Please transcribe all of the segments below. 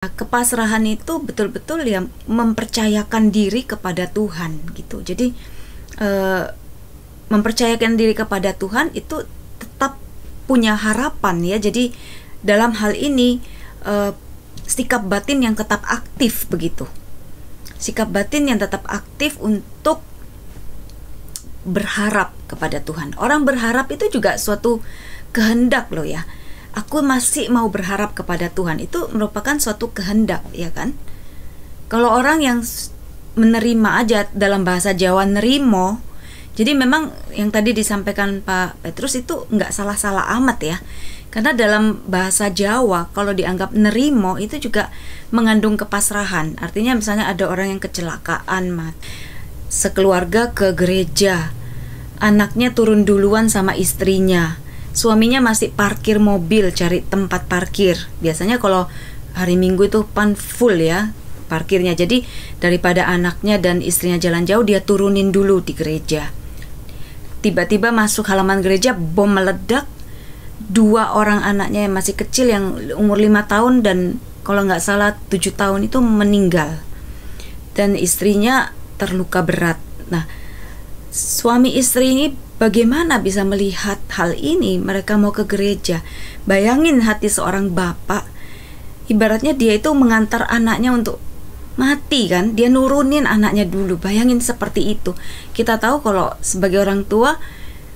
Kepasrahan itu betul-betul ya mempercayakan diri kepada Tuhan gitu. Jadi mempercayakan diri kepada Tuhan itu tetap punya harapan ya. Jadi dalam hal ini sikap batin yang tetap aktif begitu. Sikap batin yang tetap aktif untuk berharap kepada Tuhan. Orang berharap itu juga suatu kehendak loh ya. Aku masih mau berharap kepada Tuhan, itu merupakan suatu kehendak, ya kan? Kalau orang yang menerima aja, dalam bahasa Jawa nerimo, jadi memang yang tadi disampaikan Pak Petrus itu nggak salah-salah amat ya. Karena dalam bahasa Jawa, kalau dianggap nerimo itu juga mengandung kepasrahan. Artinya misalnya ada orang yang kecelakaan, sekeluarga ke gereja, anaknya turun duluan sama istrinya, suaminya masih parkir mobil, cari tempat parkir. Biasanya kalau hari Minggu itu full ya parkirnya. Jadi daripada anaknya dan istrinya jalan jauh, dia turunin dulu di gereja. Tiba-tiba masuk halaman gereja, bom meledak. 2 orang anaknya yang masih kecil, yang umur 5 tahun dan kalau nggak salah 7 tahun itu meninggal. Dan istrinya terluka berat. Nah, suami istri ini bagaimana bisa melihat hal ini? Mereka mau ke gereja. Bayangin hati seorang bapak, ibaratnya dia itu mengantar anaknya untuk mati kan. Dia nurunin anaknya dulu. Bayangin seperti itu. Kita tahu kalau sebagai orang tua,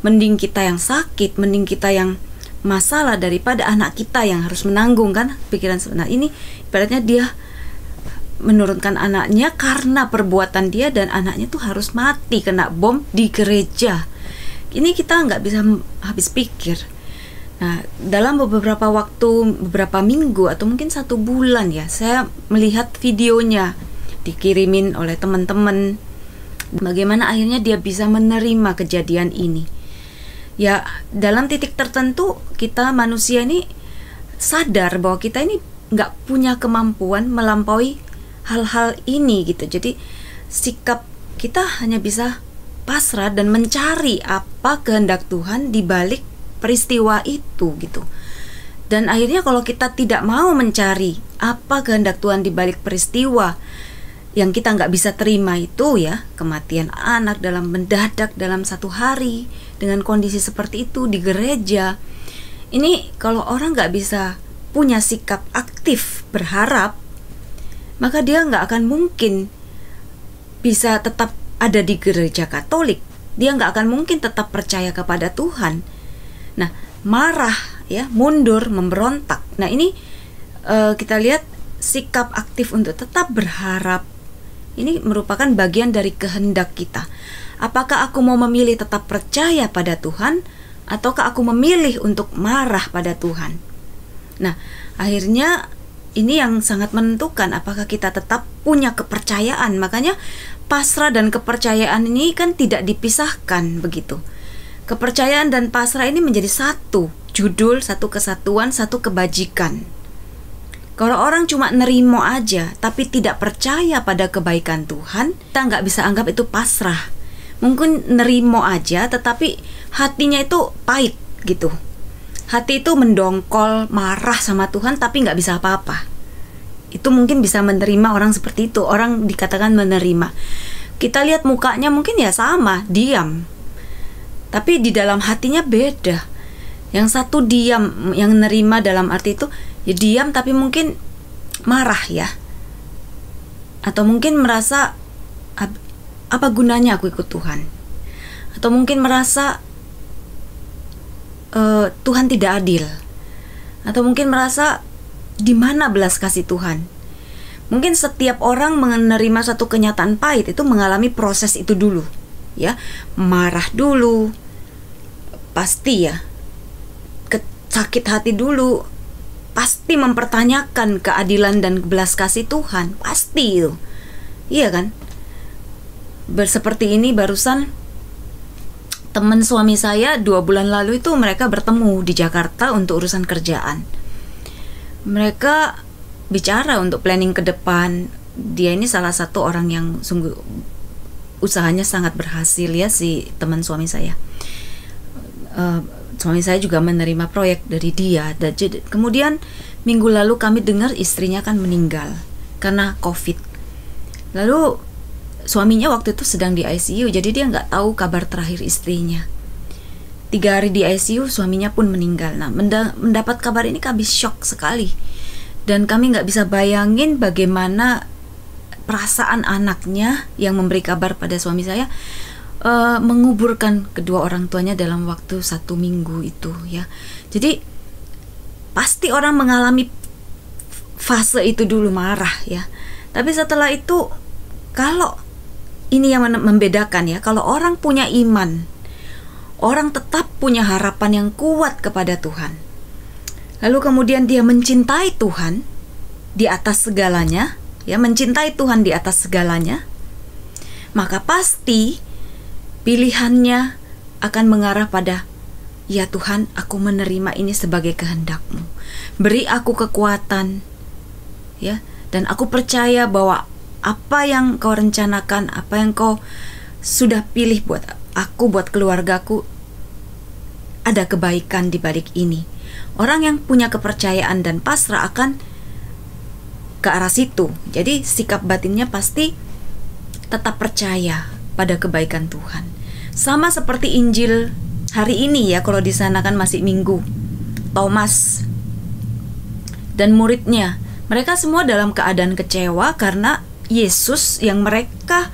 mending kita yang sakit, mending kita yang masalah daripada anak kita yang harus menanggung kan. Pikiran sebenarnya ini ibaratnya dia menurunkan anaknya karena perbuatan dia, dan anaknya tuh harus mati kena bom di gereja. Ini kita nggak bisa habis pikir. Nah, dalam beberapa waktu, beberapa minggu atau mungkin 1 bulan ya, saya melihat videonya dikirimin oleh teman-teman. Bagaimana akhirnya dia bisa menerima kejadian ini. Ya, dalam titik tertentu kita manusia ini sadar bahwa kita ini nggak punya kemampuan melampaui hal-hal ini gitu. Jadi sikap kita hanya bisa pasrah dan mencari apa kehendak Tuhan di balik peristiwa itu gitu. Dan akhirnya kalau kita tidak mau mencari apa kehendak Tuhan di balik peristiwa yang kita nggak bisa terima itu ya, kematian anak dalam mendadak dalam 1 hari dengan kondisi seperti itu di gereja. Ini kalau orang nggak bisa punya sikap aktif berharap, maka dia nggak akan mungkin bisa tetap ada di gereja Katolik. Dia nggak akan mungkin tetap percaya kepada Tuhan. Nah, marah ya, mundur, memberontak. Nah, ini kita lihat sikap aktif untuk tetap berharap. Ini merupakan bagian dari kehendak kita. Apakah aku mau memilih tetap percaya pada Tuhan, ataukah aku memilih untuk marah pada Tuhan? Nah, akhirnya ini yang sangat menentukan apakah kita tetap punya kepercayaan. Makanya pasrah dan kepercayaan ini kan tidak dipisahkan begitu. Kepercayaan dan pasrah ini menjadi satu judul, satu kesatuan, satu kebajikan. Kalau orang cuma nerimo aja tapi tidak percaya pada kebaikan Tuhan, kita nggak bisa anggap itu pasrah. Mungkin nerimo aja tetapi hatinya itu pahit gitu. Hati itu mendongkol, marah sama Tuhan tapi nggak bisa apa-apa. Itu mungkin bisa menerima orang seperti itu. Orang dikatakan menerima. Kita lihat mukanya mungkin ya sama, diam. Tapi di dalam hatinya beda. Yang satu diam, yang nerima dalam arti itu ya diam tapi mungkin marah ya. Atau mungkin merasa apa gunanya aku ikut Tuhan. Atau mungkin merasa Tuhan tidak adil. Atau mungkin merasa di mana belas kasih Tuhan. Mungkin setiap orang menerima satu kenyataan pahit itu mengalami proses itu dulu, ya, marah dulu, pasti ya, sakit hati dulu, pasti mempertanyakan keadilan dan belas kasih Tuhan, pasti itu, iya kan? Seperti ini barusan teman suami saya 2 bulan lalu itu mereka bertemu di Jakarta untuk urusan kerjaan. Mereka bicara untuk planning ke depan. Dia ini salah satu orang yang sungguh usahanya sangat berhasil ya, si teman suami saya. suami saya juga menerima proyek dari dia. Dan kemudian minggu lalu kami dengar istrinya kan meninggal karena COVID. Lalu suaminya waktu itu sedang di ICU, jadi dia nggak tahu kabar terakhir istrinya. 3 hari di ICU, suaminya pun meninggal. Nah, mendapat kabar ini kami shock sekali. Dan kami nggak bisa bayangin bagaimana perasaan anaknya yang memberi kabar pada suami saya, menguburkan kedua orang tuanya dalam waktu 1 minggu itu ya. Jadi pasti orang mengalami fase itu dulu marah ya. Tapi setelah itu, kalau ini yang membedakan ya, kalau orang punya iman, orang tetap punya harapan yang kuat kepada Tuhan. Lalu kemudian dia mencintai Tuhan di atas segalanya, ya, mencintai Tuhan di atas segalanya, maka pasti pilihannya akan mengarah pada, ya Tuhan, aku menerima ini sebagai kehendak-Mu. Beri aku kekuatan, ya, dan aku percaya bahwa apa yang Kau rencanakan, apa yang Kau sudah pilih buat aku, buat keluargaku, ada kebaikan di balik ini. Orang yang punya kepercayaan dan pasrah akan ke arah situ. Jadi sikap batinnya pasti tetap percaya pada kebaikan Tuhan. Sama seperti Injil hari ini ya, kalau di sana kan masih Minggu. Thomas dan muridnya, mereka semua dalam keadaan kecewa karena Yesus yang mereka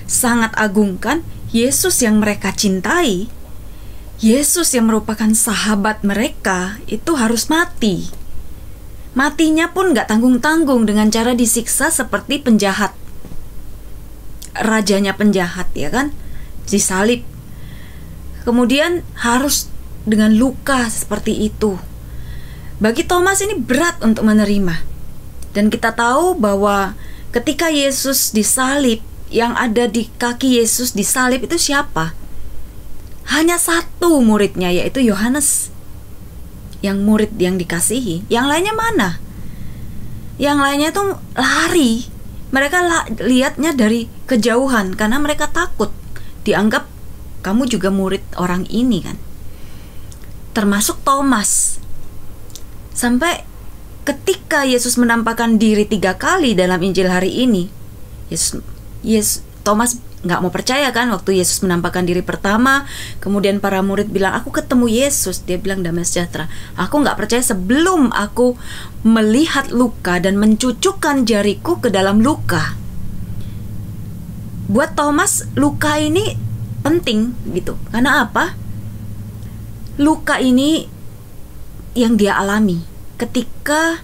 sangat agungkan, Yesus yang mereka cintai, Yesus yang merupakan sahabat mereka, itu harus mati. Matinya pun gak tanggung-tanggung dengan cara disiksa seperti penjahat, rajanya penjahat ya kan, disalib. Kemudian harus dengan luka seperti itu. Bagi Thomas ini berat untuk menerima. Dan kita tahu bahwa ketika Yesus disalib, yang ada di kaki Yesus disalib itu siapa? Hanya 1 muridnya, yaitu Yohanes, yang murid yang dikasihi. Yang lainnya mana? Yang lainnya tuh lari. Mereka lihatnya dari kejauhan karena mereka takut dianggap kamu juga murid orang ini kan. Termasuk Thomas. Sampai ketika Yesus menampakkan diri 3 kali dalam Injil hari ini, Thomas nggak mau percaya kan waktu Yesus menampakkan diri pertama. Kemudian para murid bilang, aku ketemu Yesus. Dia bilang, damai sejahtera. Aku nggak percaya sebelum aku melihat luka dan mencucukkan jariku ke dalam luka. Buat Thomas, luka ini penting gitu. Karena apa? Luka ini yang dia alami ketika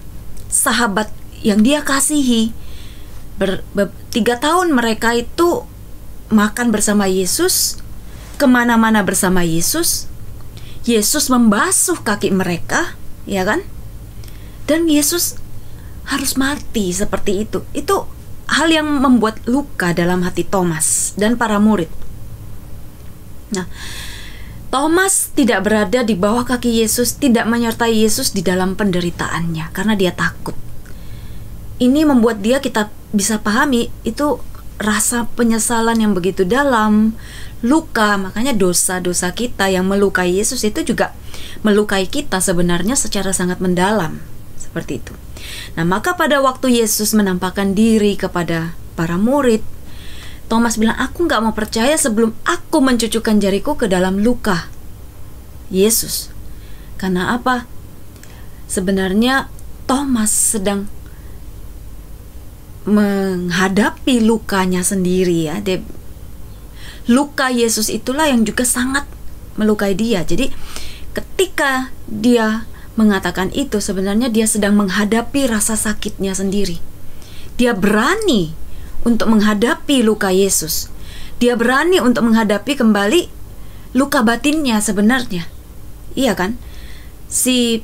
sahabat yang dia kasihi 3 tahun mereka itu makan bersama Yesus, kemana-mana bersama Yesus. Yesus membasuh kaki mereka, ya kan? Dan Yesus harus mati seperti itu. Itu hal yang membuat luka dalam hati Thomas dan para murid. Nah, Thomas tidak berada di bawah kaki Yesus, tidak menyertai Yesus di dalam penderitaannya karena dia takut. Ini membuat dia, kita bisa pahami, itu rasa penyesalan yang begitu dalam, luka. Makanya dosa-dosa kita yang melukai Yesus itu juga melukai kita sebenarnya secara sangat mendalam. Seperti itu. Nah, maka pada waktu Yesus menampakkan diri kepada para murid, Thomas bilang, aku gak mau percaya sebelum aku mencucukkan jariku ke dalam luka Yesus. Karena apa? Sebenarnya Thomas sedang menghadapi lukanya sendiri ya. Luka Yesus itulah yang juga sangat melukai dia. Jadi ketika dia mengatakan itu, sebenarnya dia sedang menghadapi rasa sakitnya sendiri. Dia berani untuk menghadapi luka Yesus. Dia berani untuk menghadapi kembali luka batinnya sebenarnya. Iya kan? Si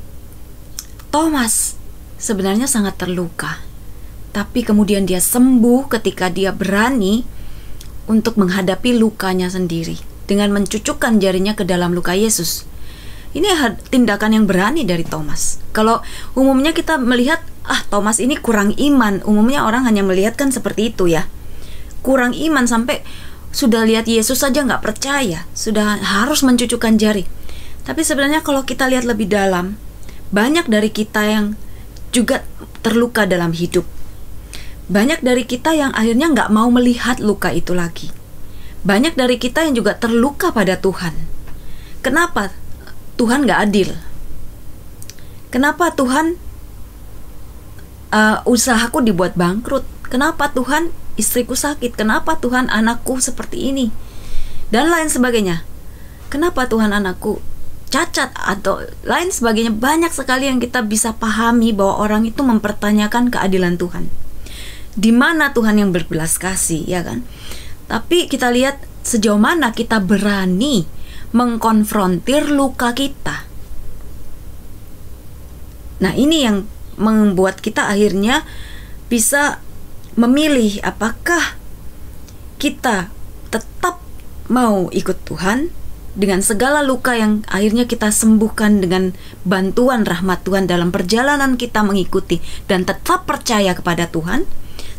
Thomas sebenarnya sangat terluka. Tapi kemudian dia sembuh ketika dia berani untuk menghadapi lukanya sendiri dengan mencucukkan jarinya ke dalam luka Yesus. Ini tindakan yang berani dari Thomas. Kalau umumnya kita melihat, Thomas ini kurang iman. Umumnya orang hanya melihat kan seperti itu ya. Kurang iman sampai sudah lihat Yesus saja nggak percaya, sudah harus mencucukkan jari. Tapi sebenarnya kalau kita lihat lebih dalam, banyak dari kita yang juga terluka dalam hidup. Banyak dari kita yang akhirnya nggak mau melihat luka itu lagi. Banyak dari kita yang juga terluka pada Tuhan. Kenapa Tuhan nggak adil? Kenapa Tuhan usahaku dibuat bangkrut? Kenapa Tuhan istriku sakit? Kenapa Tuhan anakku seperti ini? Dan lain sebagainya. Kenapa Tuhan anakku cacat atau lain sebagainya. Banyak sekali yang kita bisa pahami bahwa orang itu mempertanyakan keadilan Tuhan. Di mana Tuhan yang berbelas kasih, ya kan? Tapi kita lihat sejauh mana kita berani mengkonfrontir luka kita. Nah, ini yang membuat kita akhirnya bisa memilih apakah kita tetap mau ikut Tuhan dengan segala luka yang akhirnya kita sembuhkan dengan bantuan rahmat Tuhan dalam perjalanan kita mengikuti dan tetap percaya kepada Tuhan,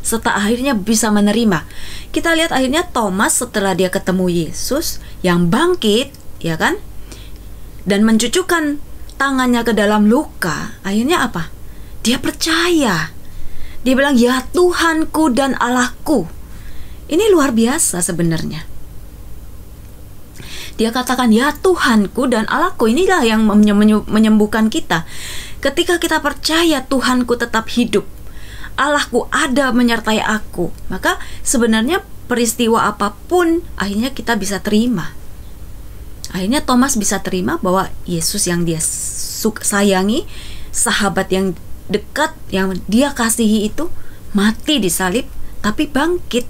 serta akhirnya bisa menerima. Kita lihat akhirnya Thomas setelah dia ketemu Yesus yang bangkit, ya kan? Dan mencucukkan tangannya ke dalam luka, akhirnya apa? Dia percaya. Dia bilang, "Ya Tuhanku dan Allahku." Ini luar biasa sebenarnya. Dia katakan, "Ya Tuhanku dan Allahku." Inilah yang menyembuhkan kita. Ketika kita percaya Tuhanku tetap hidup, Allahku ada menyertai aku, maka sebenarnya peristiwa apapun akhirnya kita bisa terima. Akhirnya Thomas bisa terima bahwa Yesus yang dia sayangi, sahabat yang dekat yang dia kasihi itu mati di salib tapi bangkit.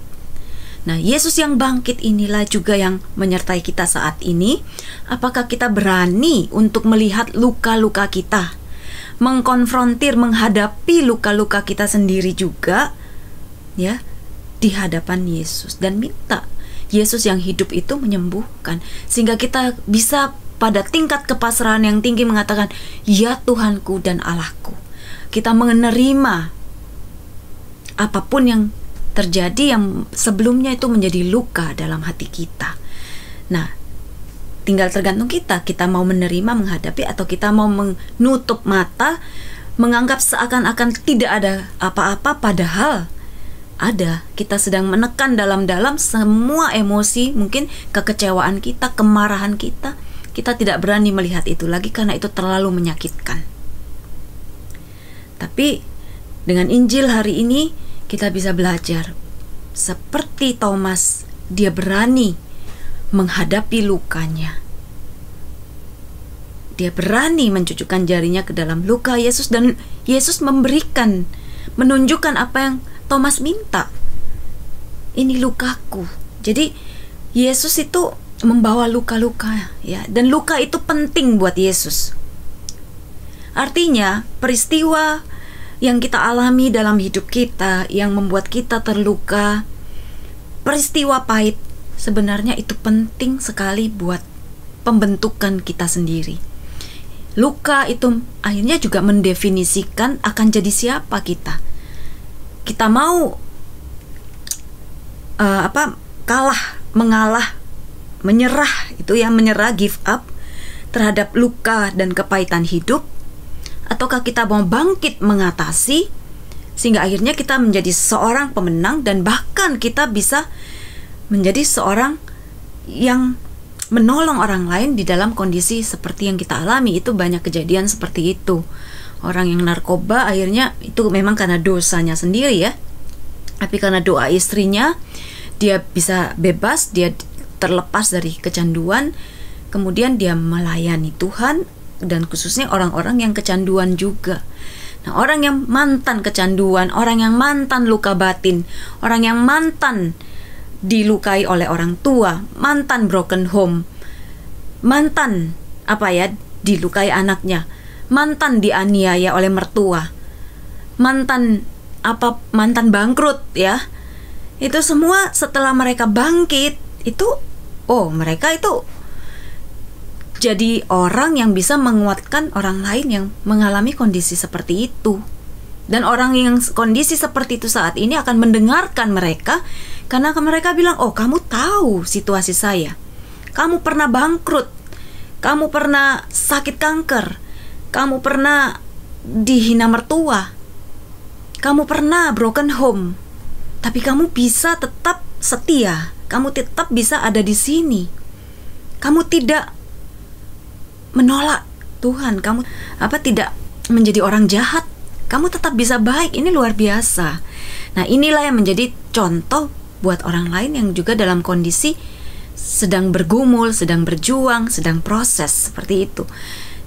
Nah, Yesus yang bangkit inilah juga yang menyertai kita saat ini. Apakah kita berani untuk melihat luka-luka kita, mengkonfrontir, menghadapi luka-luka kita sendiri juga, ya, di hadapan Yesus, dan minta Yesus yang hidup itu menyembuhkan, sehingga kita bisa pada tingkat kepasrahan yang tinggi mengatakan, "Ya Tuhanku dan Allahku." Kita menerima apapun yang terjadi yang sebelumnya itu menjadi luka dalam hati kita. Nah, tinggal tergantung kita mau menerima, menghadapi, atau kita mau menutup mata, menganggap seakan-akan tidak ada apa-apa, padahal ada. Kita sedang menekan dalam-dalam semua emosi, mungkin kekecewaan kita, kemarahan kita. Kita tidak berani melihat itu lagi karena itu terlalu menyakitkan. Tapi dengan Injil hari ini kita bisa belajar seperti Thomas, dia berani menghadapi lukanya. Dia berani mencucukkan jarinya ke dalam luka Yesus, dan Yesus menunjukkan apa yang Thomas minta. Ini lukaku. Jadi Yesus itu membawa luka-luka, ya, dan luka itu penting buat Yesus. Artinya peristiwa yang kita alami dalam hidup kita yang membuat kita terluka, peristiwa pahit, sebenarnya itu penting sekali buat pembentukan kita sendiri. Luka itu akhirnya juga mendefinisikan akan jadi siapa kita. Kita mau mengalah, menyerah, itu yang menyerah, give up terhadap luka dan kepahitan hidup, ataukah kita mau bangkit mengatasi sehingga akhirnya kita menjadi seorang pemenang, dan bahkan kita bisa menjadi seorang yang menolong orang lain di dalam kondisi seperti yang kita alami. Itu banyak kejadian seperti itu. Orang yang narkoba akhirnya itu memang karena dosanya sendiri, ya, tapi karena doa istrinya dia bisa bebas, dia terlepas dari kecanduan, kemudian dia melayani Tuhan, dan khususnya orang-orang yang kecanduan juga. Nah, orang yang mantan kecanduan, orang yang mantan luka batin, orang yang mantan dilukai oleh orang tua, mantan broken home, mantan dilukai anaknya, mantan dianiaya oleh mertua, mantan bangkrut, ya. Itu semua setelah mereka bangkit, itu mereka itu jadi orang yang bisa menguatkan orang lain yang mengalami kondisi seperti itu. Dan orang yang kondisi seperti itu saat ini akan mendengarkan mereka, karena mereka bilang, "Oh, kamu tahu situasi saya. Kamu pernah bangkrut. Kamu pernah sakit kanker, kamu pernah dihina mertua, kamu pernah broken home, tapi kamu bisa tetap setia, kamu tetap bisa ada di sini. Kamu tidak menolak Tuhan, kamu tidak menjadi orang jahat, kamu tetap bisa baik. Ini luar biasa. Nah, inilah yang menjadi contoh buat orang lain yang juga dalam kondisi sedang bergumul, sedang berjuang, sedang proses seperti itu.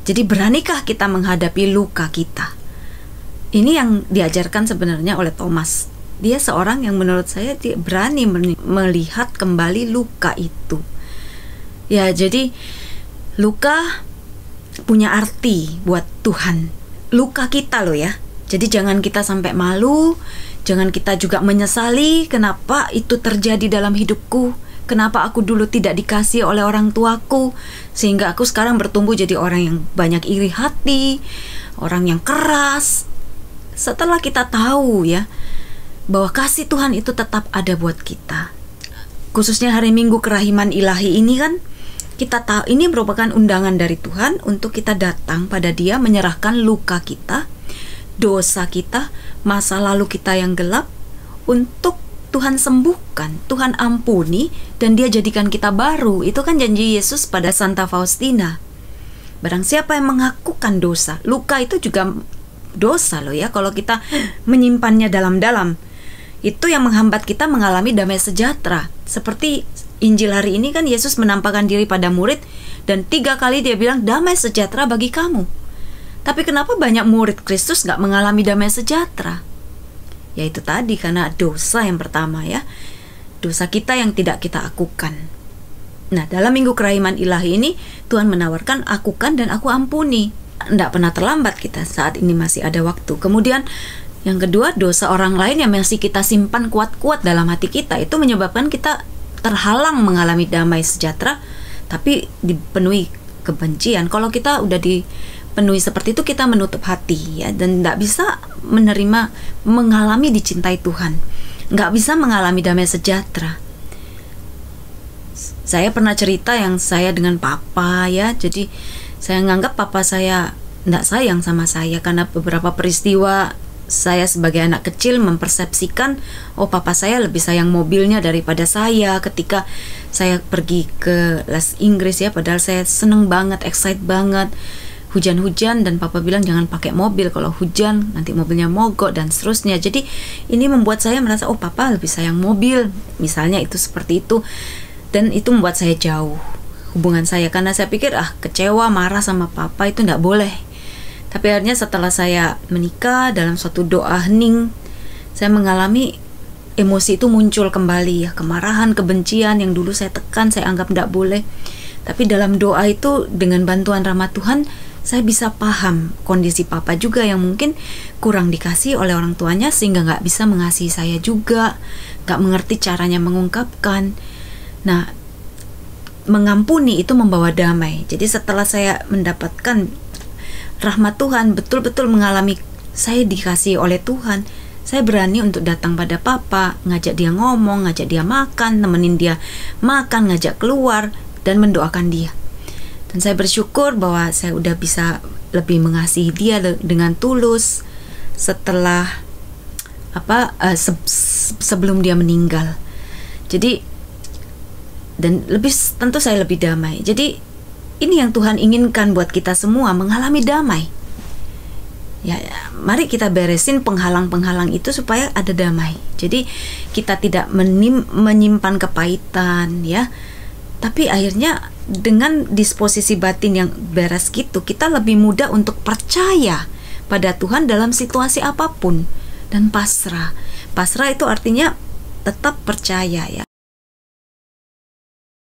Jadi beranikah kita menghadapi luka kita? Ini yang diajarkan sebenarnya oleh Thomas. Dia seorang yang menurut saya dia berani melihat kembali luka itu. Ya, jadi luka punya arti buat Tuhan. Luka kita loh ya. Jadi jangan kita sampai malu, jangan kita juga menyesali kenapa itu terjadi dalam hidupku. Kenapa aku dulu tidak dikasih oleh orang tuaku, sehingga aku sekarang bertumbuh jadi orang yang banyak iri hati, orang yang keras. Setelah kita tahu ya, bahwa kasih Tuhan itu tetap ada buat kita. Khususnya hari Minggu Kerahiman Ilahi ini kan, kita tahu ini merupakan undangan dari Tuhan untuk kita datang pada Dia, menyerahkan luka kita, dosa kita, masa lalu kita yang gelap, untuk Tuhan sembuhkan, Tuhan ampuni, dan Dia jadikan kita baru. Itu kan janji Yesus pada Santa Faustina. Barang siapa yang mengakukan dosa, luka itu juga dosa loh ya, kalau kita menyimpannya dalam-dalam. Itu yang menghambat kita mengalami damai sejahtera. Seperti Injil hari ini kan, Yesus menampakkan diri pada murid, dan 3 kali Dia bilang damai sejahtera bagi kamu. Tapi kenapa banyak murid Kristus gak mengalami damai sejahtera? Ya itu tadi, karena dosa yang pertama ya, dosa kita yang tidak kita akukan. Nah, dalam Minggu Kerahiman Ilahi ini Tuhan menawarkan akukan dan aku ampuni. Tidak pernah terlambat kita, saat ini masih ada waktu. Kemudian yang kedua, dosa orang lain yang masih kita simpan kuat-kuat dalam hati kita, itu menyebabkan kita terhalang mengalami damai sejahtera, tapi dipenuhi kebencian. Kalau kita udah dipenuhi seperti itu, kita menutup hati ya, dan tidak bisa menerima, mengalami dicintai Tuhan, nggak bisa mengalami damai sejahtera. Saya pernah cerita yang saya dengan papa ya, jadi saya nganggap papa saya tidak sayang sama saya karena beberapa peristiwa. Saya sebagai anak kecil mempersepsikan, oh papa saya lebih sayang mobilnya daripada saya ketika saya pergi ke les Inggris ya, padahal saya seneng banget, excited banget. Hujan-hujan dan papa bilang jangan pakai mobil, kalau hujan nanti mobilnya mogok dan seterusnya. Jadi ini membuat saya merasa, oh papa lebih sayang mobil, misalnya itu seperti itu. Dan itu membuat saya jauh hubungan saya, karena saya pikir kecewa, marah sama papa itu tidak boleh. Tapi akhirnya setelah saya menikah, dalam suatu doa hening, saya mengalami emosi itu muncul kembali ya, kemarahan, kebencian yang dulu saya tekan, saya anggap tidak boleh. Tapi dalam doa itu, dengan bantuan rahmat Tuhan, saya bisa paham kondisi papa juga yang mungkin kurang dikasih oleh orang tuanya, sehingga nggak bisa mengasihi saya juga, nggak mengerti caranya mengungkapkan. Nah, mengampuni itu membawa damai. Jadi setelah saya mendapatkan rahmat Tuhan, betul-betul mengalami saya dikasih oleh Tuhan, saya berani untuk datang pada papa, ngajak dia ngomong, ngajak dia makan, nemenin dia makan, ngajak keluar, dan mendoakan dia. Dan saya bersyukur bahwa saya udah bisa lebih mengasihi dia dengan tulus setelah sebelum dia meninggal. Jadi, dan tentu saya lebih damai. Jadi ini yang Tuhan inginkan buat kita semua, mengalami damai. Ya, mari kita beresin penghalang-penghalang itu supaya ada damai. Jadi kita tidak menyimpan kepahitan ya. Tapi akhirnya dengan disposisi batin yang beres gitu, kita lebih mudah untuk percaya pada Tuhan dalam situasi apapun dan pasrah. Pasrah itu artinya tetap percaya ya.